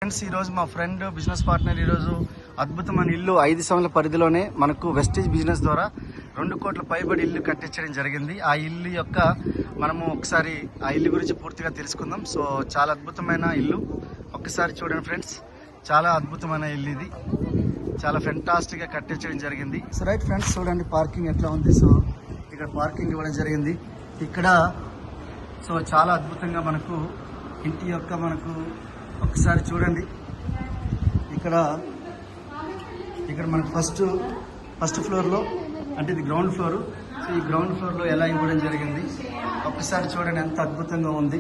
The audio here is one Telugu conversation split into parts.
ఫ్రెండ్స్, ఈరోజు మా ఫ్రెండ్ బిజినెస్ పార్ట్నర్ ఈరోజు అద్భుతమైన ఇల్లు 5 సంవత్సరాల పరిధిలోనే మనకు వెస్టేజ్ బిజినెస్ ద్వారా 2 కోట్ల పైబడి ఇల్లు కట్టించడం జరిగింది. ఆ ఇల్లు యొక్క మనము ఒకసారి ఆ ఇల్లు గురించి పూర్తిగా తెలుసుకుందాం. సో చాలా అద్భుతమైన ఇల్లు, ఒక్కసారి చూడండి ఫ్రెండ్స్. చాలా అద్భుతమైన ఇల్లు ఇది, చాలా ఫెంటాస్టిక్ గా కట్టించడం జరిగింది. సో రైట్ ఫ్రెండ్స్, చూడండి పార్కింగ్ ఎట్లా ఉంది. సో ఇక్కడ పార్కింగ్ ఇవ్వడం జరిగింది. ఇక్కడ సో చాలా అద్భుతంగా మనకు ఇంటి యొక్క మనకు ఒకసారి చూడండి. ఇక్కడ మనకు ఫస్ట్ ఫ్లోర్లో అంటే ఇది గ్రౌండ్ ఫ్లోర్. సో ఈ గ్రౌండ్ ఫ్లోర్లో ఎలా ఇవ్వడం జరిగింది ఒక్కసారి చూడండి, ఎంత అద్భుతంగా ఉంది.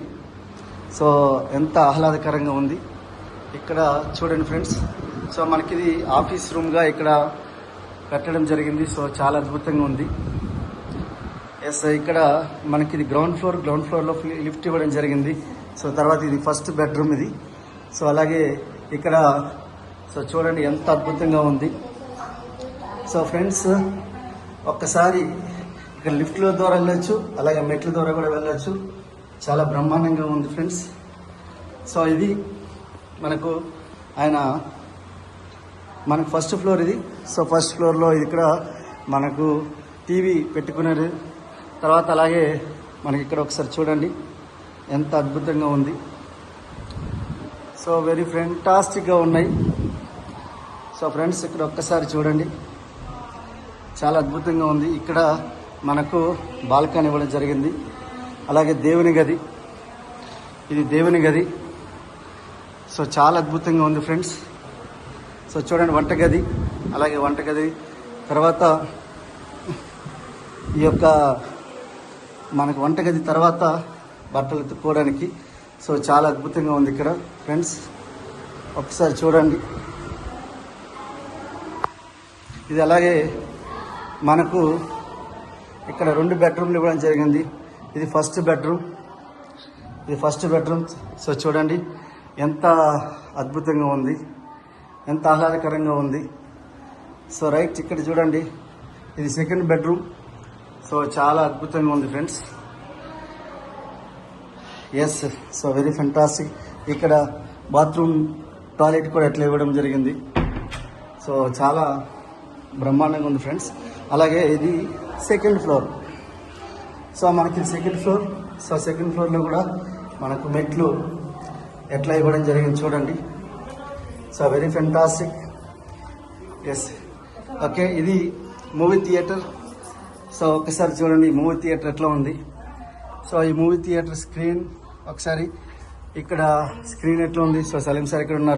సో ఎంత ఆహ్లాదకరంగా ఉంది. ఇక్కడ చూడండి ఫ్రెండ్స్. సో మనకి ఇది ఆఫీస్ రూమ్గా ఇక్కడ కట్టడం జరిగింది. సో చాలా అద్భుతంగా ఉంది. ఎస్, ఇక్కడ మనకి ఇది గ్రౌండ్ ఫ్లోర్లో లిఫ్ట్ ఇవ్వడం జరిగింది. సో తర్వాత ఇది ఫస్ట్ బెడ్రూమ్ ఇది. సో అలాగే ఇక్కడ సో చూడండి ఎంత అద్భుతంగా ఉంది. సో ఫ్రెండ్స్, ఒక్కసారి ఇక్కడ లిఫ్ట్ల ద్వారా వెళ్ళొచ్చు, అలాగే మెట్ల ద్వారా కూడా వెళ్ళొచ్చు. చాలా బ్రహ్మాండంగా ఉంది ఫ్రెండ్స్. సో ఇది మనకు మనకు ఫస్ట్ ఫ్లోర్ ఇది. సో ఫస్ట్ ఫ్లోర్లో ఇక్కడ మనకు టీవీ పెట్టుకున్నారు. తర్వాత అలాగే మనకి ఇక్కడ ఒకసారి చూడండి ఎంత అద్భుతంగా ఉంది. సో వెరీ ఫెంటాస్టిక్గా ఉన్నాయి. సో ఫ్రెండ్స్, ఇక్కడ ఒక్కసారి చూడండి, చాలా అద్భుతంగా ఉంది. ఇక్కడ మనకు బాల్కనీ ఇవ్వడం జరిగింది. అలాగే దేవుని గది, ఇది దేవుని గది. సో చాలా అద్భుతంగా ఉంది ఫ్రెండ్స్. సో చూడండి వంటగది, అలాగే వంటగది తర్వాత ఈ యొక్క మనకు వంటగది తర్వాత బట్టలు ఎత్తుకోవడానికి. సో చాలా అద్భుతంగా ఉంది ఇక్కడ ఫ్రెండ్స్. ఒకసారి చూడండి. ఇది అలాగే మనకు ఇక్కడ 2 బెడ్రూమ్లు ఇవ్వడం జరిగింది. ఇది ఫస్ట్ బెడ్రూమ్. సో చూడండి ఎంత అద్భుతంగా ఉంది, ఎంత ఆహ్లాదకరంగా ఉంది. సో రైట్, ఇక్కడ చూడండి ఇది సెకండ్ బెడ్రూమ్. సో చాలా అద్భుతంగా ఉంది friends. Yes, so very fantastic. ఇక్కడ బాత్రూమ్ టాయిలెట్ కూడా ఎట్లా ఇవ్వడం జరిగింది. సో చాలా బ్రహ్మాండంగా ఉంది ఫ్రెండ్స్. అలాగే ఇది సెకండ్ ఫ్లోర్. సో మనకి సెకండ్ ఫ్లోర్. సో సెకండ్ ఫ్లోర్లో కూడా మనకు మెట్లు ఎట్లా ఇవ్వడం జరిగింది చూడండి. So very fantastic. Yes, okay, ఇది మూవీ థియేటర్. సో ఒకసారి చూడండి మూవీ థియేటర్ ఎట్లా ఉంది. సో ఈ మూవీ థియేటర్ స్క్రీన్ ఒకసారి ఇక్కడ స్క్రీన్ ఎట్లా ఉంది. సో సలీం సార్ ఇక్కడ ఉన్నారు.